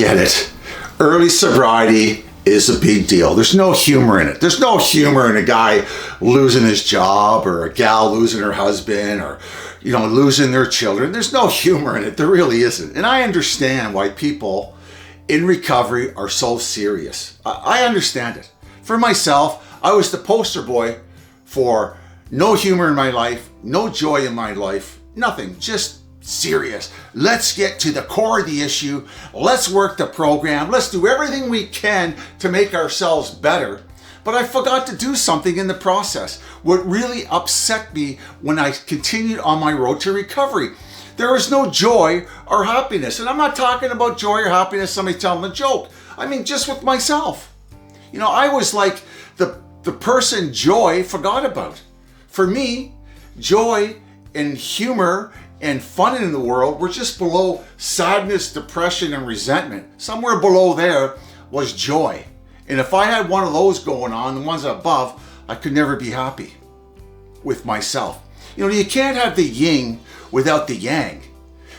Get it. Early sobriety is a big deal. There's no humor in it. There's no humor in a guy losing his job or a gal losing her husband or, losing their children. There's no humor in it. There really isn't. And I understand why people in recovery are so serious. I understand it. For myself, I was the poster boy for no humor in my life, no joy in my life, nothing, just serious. Let's get to the core of the issue. Let's work the program. Let's do everything we can to make ourselves better. But I forgot to do something in the process. What really upset me when I continued on my road to recovery, there was no joy or happiness. And I'm not talking about joy or happiness, somebody telling a joke. I mean, just with myself. I was like the person joy forgot about. For me, joy and humor and fun in the world were just below sadness, depression, and resentment. Somewhere below there was joy. And if I had one of those going on, the ones above, I could never be happy with myself. You can't have the yin without the yang.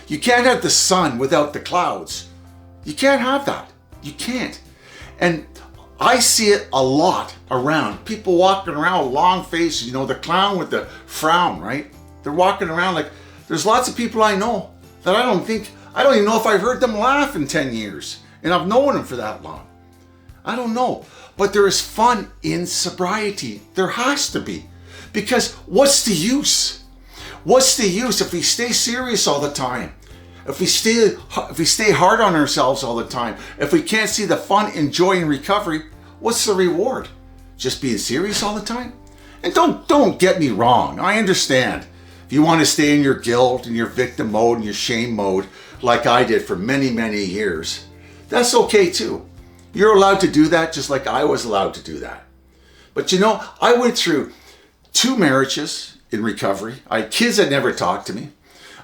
You can't have the sun without the clouds. You can't have that. You can't. And I see it a lot around. People walking around with long faces, the clown with the frown, right? They're walking around like, there's lots of people I know that I don't even know if I've heard them laugh in 10 years. And I've known them for that long. I don't know. But there is fun in sobriety. There has to be. Because what's the use? What's the use if we stay serious all the time? If we stay hard on ourselves all the time? If we can't see the fun and joy in recovery, what's the reward? Just being serious all the time? And don't get me wrong. I understand. If you want to stay in your guilt and your victim mode and your shame mode, like I did for many, many years, that's okay too. You're allowed to do that just like I was allowed to do that. But I went through 2 marriages in recovery. I had kids that never talked to me.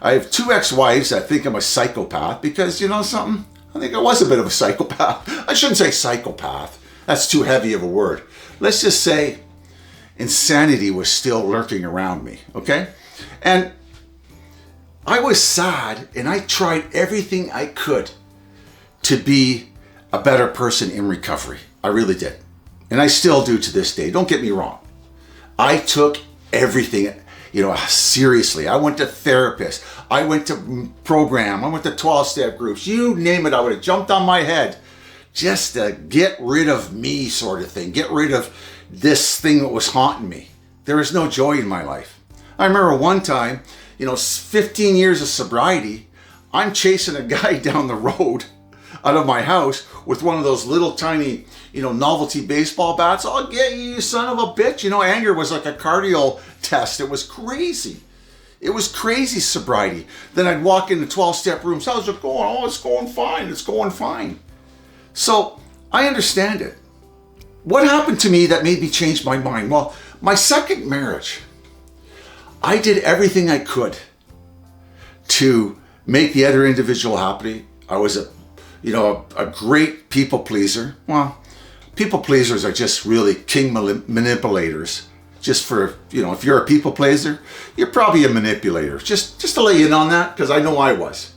I have 2 ex-wives that think I'm a psychopath because, something? I think I was a bit of a psychopath. I shouldn't say psychopath. That's too heavy of a word. Let's just say insanity was still lurking around me, okay? And I was sad, and I tried everything I could to be a better person in recovery. I really did. And I still do to this day. Don't get me wrong. I took everything, seriously. I went to therapists. I went to program. I went to 12-step groups. You name it, I would have jumped on my head just to get rid of me sort of thing. Get rid of this thing that was haunting me. There was no joy in my life. I remember one time, 15 years of sobriety, I'm chasing a guy down the road out of my house with one of those little tiny, novelty baseball bats. I'll get you, you son of a bitch. Anger was like a cardio test. It was crazy. It was crazy sobriety. Then I'd walk into 12-step rooms. How's it going? Oh, it's going fine. It's going fine. So I understand it. What happened to me that made me change my mind? Well, my second marriage, I did everything I could to make the other individual happy. I was a great people pleaser. Well, people pleasers are just really king manipulators. Just for, if you're a people pleaser, you're probably a manipulator. Just to let you in on that, because I know I was.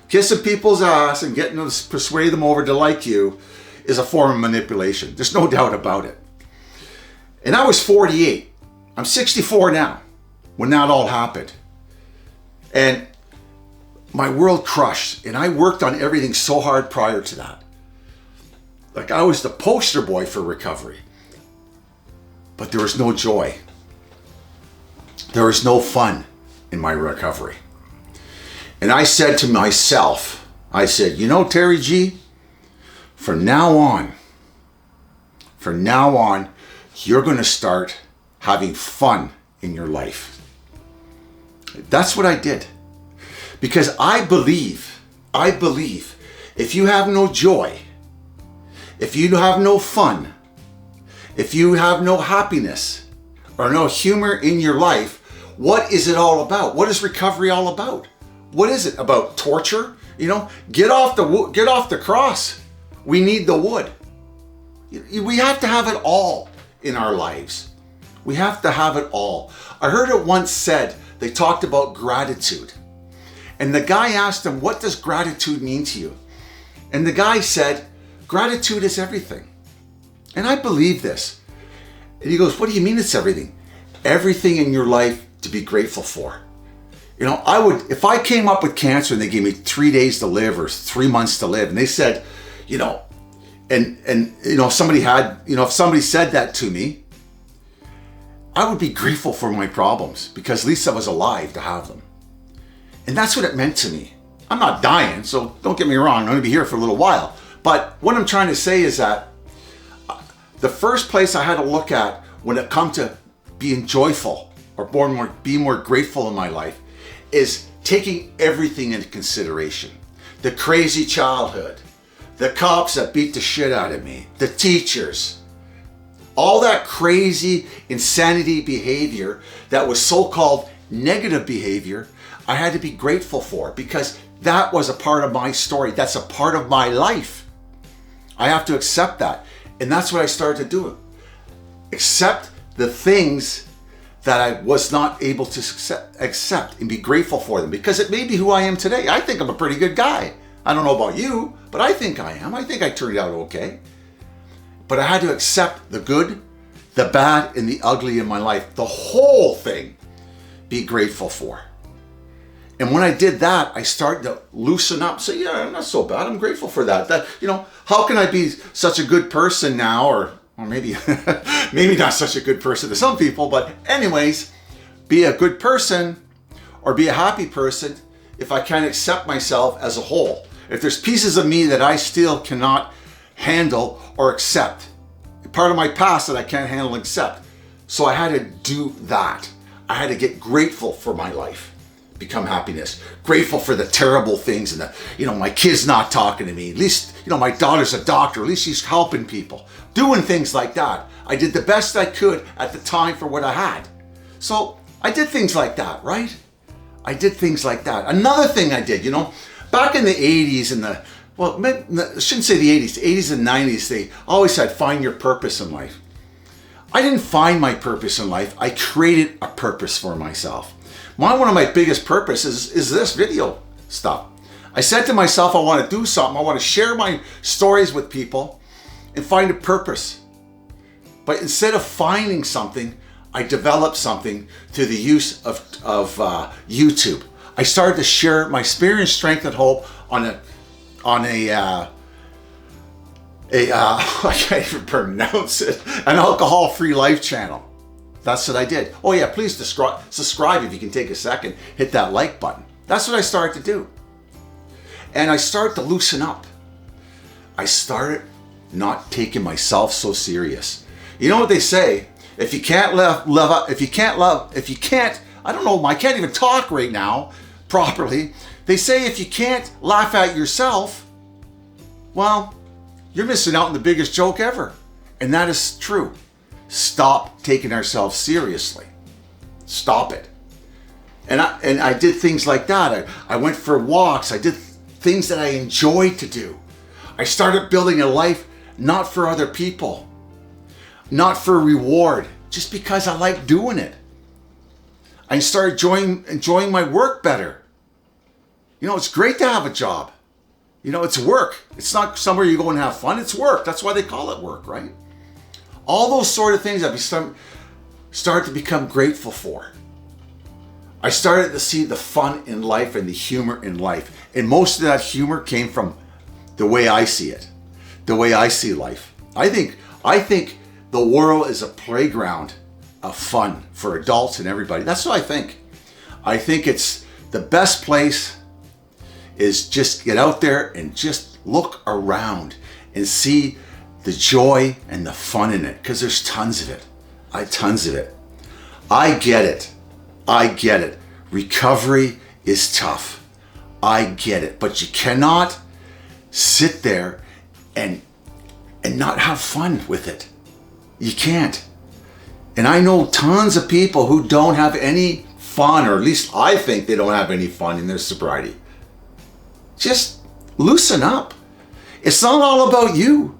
Kissing people's ass and getting them to persuade them over to like you is a form of manipulation. There's no doubt about it. And I was 48. I'm 64 now when that all happened. And my world crushed, and I worked on everything so hard prior to that. Like I was the poster boy for recovery. But there was no joy. There was no fun in my recovery. And I said to myself, Terry G, from now on, you're going to start having fun in your life. That's what I did. Because I believe if you have no joy, if you have no fun, if you have no happiness or no humor in your life, what is it all about? What is recovery all about? What is it about? Torture? Get off the cross. We need the wood. We have to have it all in our lives. We have to have it all. I heard it once said, they talked about gratitude. And the guy asked him, what does gratitude mean to you? And the guy said, gratitude is everything. And I believe this. And he goes, what do you mean it's everything? Everything in your life to be grateful for. You know, if I came up with cancer and they gave me 3 days to live or 3 months to live, and they said, you know, and you know, if somebody said that to me, I would be grateful for my problems because at least I was alive to have them. And that's what it meant to me. I'm not dying, so don't get me wrong, I'm going to be here for a little while. But what I'm trying to say is that the first place I had to look at when it comes to being joyful or being more grateful in my life is taking everything into consideration. The crazy childhood, the cops that beat the shit out of me, the teachers, all that crazy insanity behavior that was so-called negative behavior, I had to be grateful for because that was a part of my story. That's a part of my life. I have to accept that. And that's what I started to do. Accept the things that I was not able to accept and be grateful for them because it made me who I am today. I think I'm a pretty good guy. I don't know about you, but I think I am. I think I turned out okay. But I had to accept the good, the bad, and the ugly in my life. The whole thing, be grateful for. And when I did that, I started to loosen up. Say, yeah, I'm not so bad. I'm grateful for that. That, you know, how can I be such a good person now? Or maybe, maybe not such a good person to some people, but anyways, be a good person or be a happy person if I can't accept myself as a whole. If there's pieces of me that I still cannot handle or accept, part of my past that I can't handle and accept. So I had to do that. I had to get grateful for my life. Become happiness, grateful for the terrible things and the, you know, my kid's not talking to me. At least, you know, my daughter's a doctor. At least she's helping people, doing things like that. I did the best I could at the time for what I had. So I did things like that, right? I did things like that. Another thing I did, you know, back in the 80s and I shouldn't say the 80s, the 80s and 90s, they always said, find your purpose in life. I didn't find my purpose in life. I created a purpose for myself. One of my biggest purposes is this video stuff. I said to myself, I want to do something. I want to share my stories with people and find a purpose. But instead of finding something, I developed something through the use of YouTube. I started to share my experience, strength, and hope on a I can't even pronounce it, an alcohol-free life channel. That's what I did. Oh yeah, please subscribe if you can take a second. Hit that like button. That's what I started to do. And I started to loosen up. I started not taking myself so serious. You know what they say? If you can't I can't even talk right now properly. They say if you can't laugh at yourself, well, you're missing out on the biggest joke ever. And that is true. Stop taking ourselves seriously. Stop it. And I did things like that. I went for walks. I did things that I enjoyed to do. I started building a life not for other people, not for reward, just because I like doing it. I started enjoying my work better. You know, it's great to have a job. You know, it's work. It's not somewhere you go and have fun. It's work. That's why they call it work, right? All those sort of things I've started to become grateful for. I started to see the fun in life and the humor in life. And most of that humor came from the way I see it, the way I see life. I think the world is a playground of fun for adults and everybody. That's what I think. I think it's the best place is just get out there and just look around and see the joy and the fun in it, because there's tons of it. Tons of it. I get it. Recovery is tough. I get it. But you cannot sit there and not have fun with it. You can't. And I know tons of people who don't have any fun, or at least I think they don't have any fun in their sobriety. Just loosen up. It's not all about you.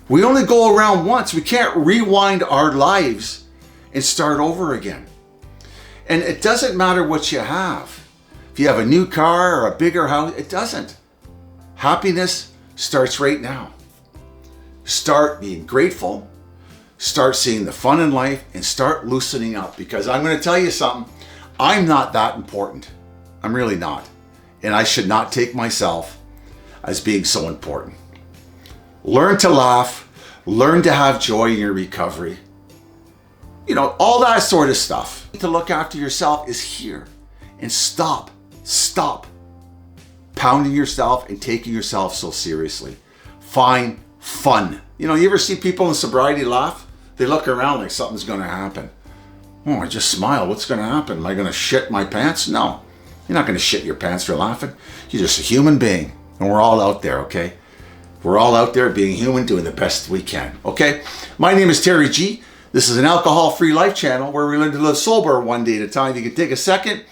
We only go around once. We can't rewind our lives and start over again. And it doesn't matter what you have. If you have a new car or a bigger house, it doesn't. Happiness starts right now. Start being grateful, start seeing the fun in life, and start loosening up, because I'm going to tell you something. I'm not that important. I'm really not. And I should not take myself as being so important. Learn to laugh, learn to have joy in your recovery. You know, all that sort of stuff. To look after yourself is here. And stop pounding yourself and taking yourself so seriously. Find fun. You know, you ever see people in sobriety laugh? They look around like something's going to happen. Oh, I just smile. What's going to happen? Am I going to shit my pants? No. You're not going to shit your pants for laughing. You're just a human being. And we're all out there, okay? We're all out there being human, doing the best we can, okay? My name is Terry G. This is an alcohol-free life channel where we learn to live sober one day at a time. You can take a second,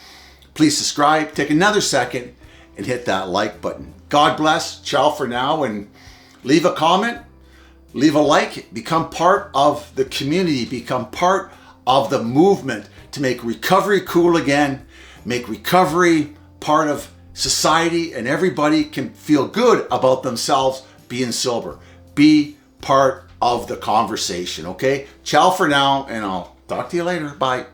please subscribe, take another second, and hit that like button. God bless, ciao for now, and leave a comment, leave a like, become part of the community, become part of the movement to make recovery cool again, make recovery part of society, and everybody can feel good about themselves being sober. Be part of the conversation, okay? Ciao for now, and I'll talk to you later. Bye.